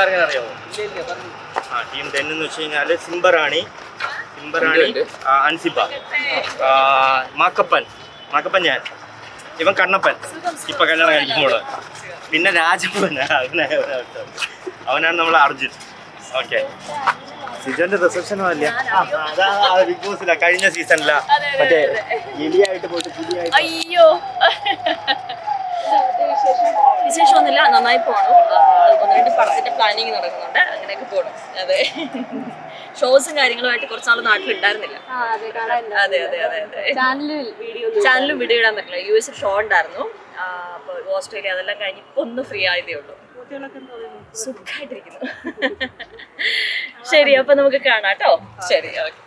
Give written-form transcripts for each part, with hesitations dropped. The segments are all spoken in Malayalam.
ആർക്കെങ്കിലും അറിയാമോ? ടീം 10 എന്ന് വെച്ച് കഴിഞ്ഞാൽ സിംബറാണി, അൻസിബ, മാക്കപ്പൻ, ഞാൻ, ഇവൻ കണ്ണപ്പൻ, ഇപ്പൊ കല്യാണം കഴിക്കുമ്പോൾ, പിന്നെ രാജപ്പൻ, അവനാണ് നമ്മൾ അർജുൻ. ഓക്കെ, സിജോന്റെ റിസപ്ഷനും അല്ല, ബിഗ് ബോസില കഴിഞ്ഞ സീസണില മറ്റേ എലിയായിട്ട് പോയിട്ട് പുതിയായിട്ട്. അയ്യോ, വിശേഷമൊന്നുമില്ല, നന്നായി പോകണം. 1-2 പടത്തിന്റെ പ്ലാനിങ് നടക്കുന്നുണ്ട്, അങ്ങനെയൊക്കെ പോകണം. അതെ, ഷോസും കാര്യങ്ങളുമായിട്ട് കുറച്ചാൾ നാട്ടിലുണ്ടായിരുന്നില്ല. ചാനലും വീഡിയോ ഇടാൻ പറ്റില്ല. US ഷോ ഉണ്ടായിരുന്നു, അപ്പോൾ ഓസ്ട്രേലിയ അതെല്ലാം കഴിഞ്ഞ് ഇപ്പൊ ഒന്ന് ഫ്രീ ആയതേ ഉള്ളൂ. സുഖമായിട്ടിരിക്കുന്നു. ശരി, അപ്പൊ നമുക്ക് കാണാം കേട്ടോ. ശരി, ഓക്കെ.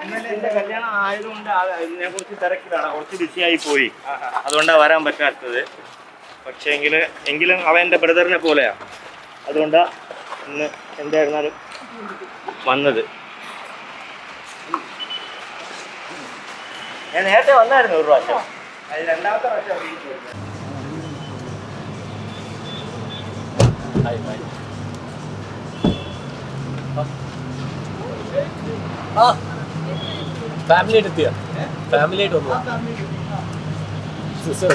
ഇന്നലെ എന്റെ കല്യാണം ആയതുകൊണ്ട് അതിനെ കുറിച്ച് തിരക്കിലാണ്, കുറച്ച് ബിസിയായി പോയി, അതുകൊണ്ടാണ് വരാൻ പറ്റാത്തത്. പക്ഷേ എങ്കിലും അവൻ എൻ്റെ ബ്രദറിനെ പോലെയാണ്, അതുകൊണ്ടാണ് ഇന്ന് എന്തായിരുന്നാലും വന്നത്. ഞാൻ നേരത്തെ വന്നായിരുന്നു ഒരു പ്രാവശ്യം, അത് രണ്ടാമത്തെ പ്രാവശ്യം. ഫാമിലി ആയിട്ട് എത്തിയ ഫാമിലി ആയിട്ട് വന്നു. സിസ്റ്റർ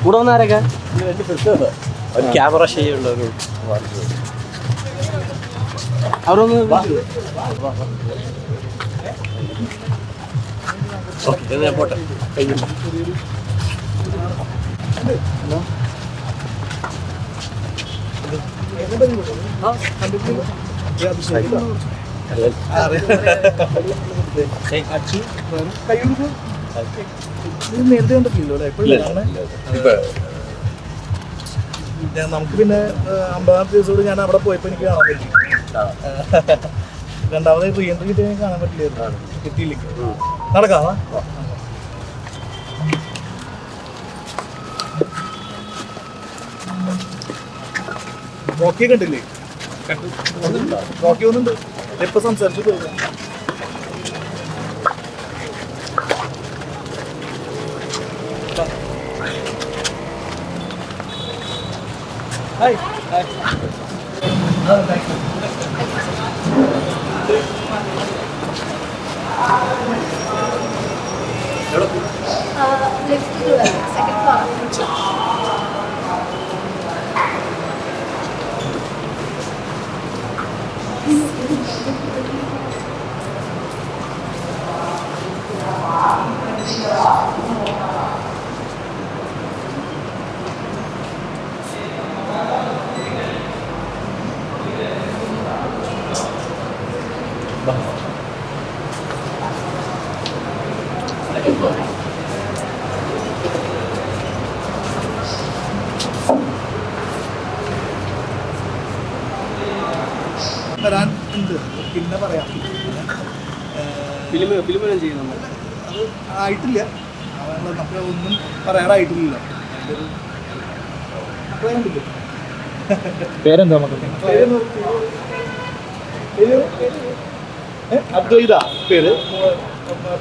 കൂടെ വന്നാരൊക്കെ ഒരു ക്യാമറ ഷെയ്യുള്ള ഒരു അവരൊന്ന് ഓക്കെ, ഞാൻ പോട്ടെ. കഴിഞ്ഞു. നേരത്തെ കണ്ടിട്ടില്ലല്ലോ അല്ലേ? എപ്പോഴും നമുക്ക് പിന്നെ 50ാമത്തെ ദിവസത്തോട് ഞാൻ അവിടെ പോയപ്പോൾ എനിക്ക് കാണാൻ പറ്റി. രണ്ടാമത് റീ എൻട്രി കിട്ടിയ കാണാൻ പറ്റില്ലായിരുന്നു, കിട്ടിയില്ല. നടക്കാം. റോക്കി കണ്ടില്ലേ? റോക്കി ഒന്നുണ്ട്, എപ്പോ സംസാരിച്ചു പോയി. Hi hi. Second floor. വരാൻ ഉണ്ട്, പിന്നെ പറയാം. ഫിലിം ചെയ്യുന്നു, അത് ആയിട്ടില്ല, നമുക്ക് ഒന്നും പറയാറായിട്ടില്ല. പേരെന്താ? അദ്വൈത പേര്,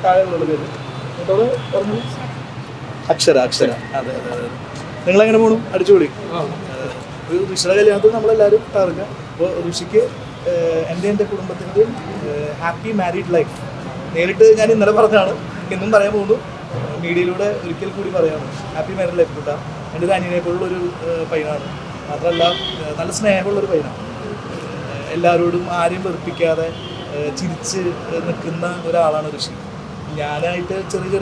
താഴെയുള്ള പേര് അക്ഷര. അതെ അതെ അതെ. നിങ്ങളെങ്ങനെ പോണു? അടിച്ചുപൊളി. ഒരു ഋഷിയുടെ കല്യാണത്തിൽ നമ്മളെല്ലാവരും തകർക്കുക. അപ്പോൾ ഋഷിക്ക് എൻ്റെ കുടുംബത്തിൻ്റെയും ഹാപ്പി മാരീഡ് ലൈഫ്. നേരിട്ട് ഞാൻ ഇന്നലെ പറഞ്ഞാണ്, എന്നും പറയാൻ പോകുന്നു, മീഡിയയിലൂടെ ഒരിക്കൽ കൂടി പറയാണ്. ഹാപ്പി മാരീഡ് ലൈഫ് കിട്ടാം. എൻ്റെ ഒരു അനിയനെ പോലുള്ളൊരു പയ്യനാണ്, മാത്രമല്ല നല്ല സ്നേഹമുള്ളൊരു പയ്യനാണ്. എല്ലാവരോടും ആരെയും വെറുപ്പിക്കാതെ ചിരിച്ച് നിൽക്കുന്ന ഒരാളാണ് ഋഷി. ഞാനായിട്ട് ചെറിയ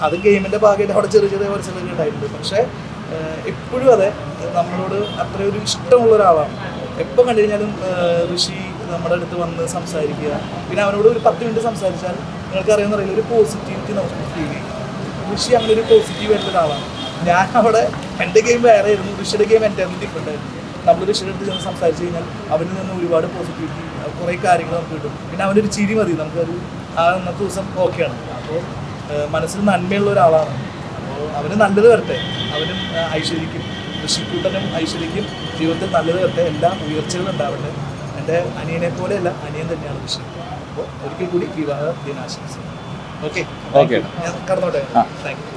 അത് ഗെയിമിൻ്റെ ഭാഗമായിട്ട് അവിടെ ചെറിയ മത്സരങ്ങളൊക്കെ ഉണ്ടായിട്ടുണ്ട്. പക്ഷേ എപ്പോഴും അതെ, നമ്മളോട് അത്രയൊരു ഇഷ്ടമുള്ള ഒരാളാണ്. എപ്പോൾ കണ്ടു കഴിഞ്ഞാലും ഋഷി നമ്മുടെ അടുത്ത് വന്ന് സംസാരിക്കുക. പിന്നെ അവനോട് ഒരു 10 മിനിറ്റ് സംസാരിച്ചാൽ നിങ്ങൾക്ക് അറിയാമെന്നറിയില്ല, ഒരു പോസിറ്റിവിറ്റി നമുക്ക് ഫീൽ ചെയ്യും. ഋഷി അങ്ങനെ ഒരു പോസിറ്റീവ് ആയിട്ടുള്ള ഒരാളാണ്. ഞാൻ അവിടെ എൻ്റെ ഗെയിം വേറെ ആയിരുന്നു, ഋഷിയുടെ ഗെയിം എൻ്റെ ഡിഫറെൻ്റ് ആയിരുന്നു. നമ്മൾ ഋഷിയുടെ അടുത്ത് ചെന്ന് സംസാരിച്ച് കഴിഞ്ഞാൽ അവനിൽ നിന്ന് ഒരുപാട് പോസിറ്റിവിറ്റി, കുറേ കാര്യങ്ങൾ നമുക്ക് കിട്ടും. പിന്നെ അവനൊരു ചിരി മതി, നമുക്കൊരു അന്നത്തെ ദിവസം ഓക്കെയാണ്. അപ്പോൾ മനസ്സിൽ നന്മയുള്ള ഒരാളാണ്. അപ്പോൾ അവന് നല്ലത് വരട്ടെ, അവനും ഐശ്വര്യക്കും ഋഷിക്കൂട്ടനും ഐശ്വര്യയ്ക്കും ജീവിതത്തിൽ നല്ലത് വരട്ടെ, എല്ലാം ഉയർച്ചകൾ ഉണ്ടാവട്ടെ. എൻ്റെ അനിയനെ പോലെയല്ല, അനിയൻ തന്നെയാണ് ഋഷി. അപ്പോൾ ഒരിക്കൽ കൂടി വിവാഹ ദിനാശംസ. Okay, okay. ഞാൻ കടന്നോട്ടെ. Thank you.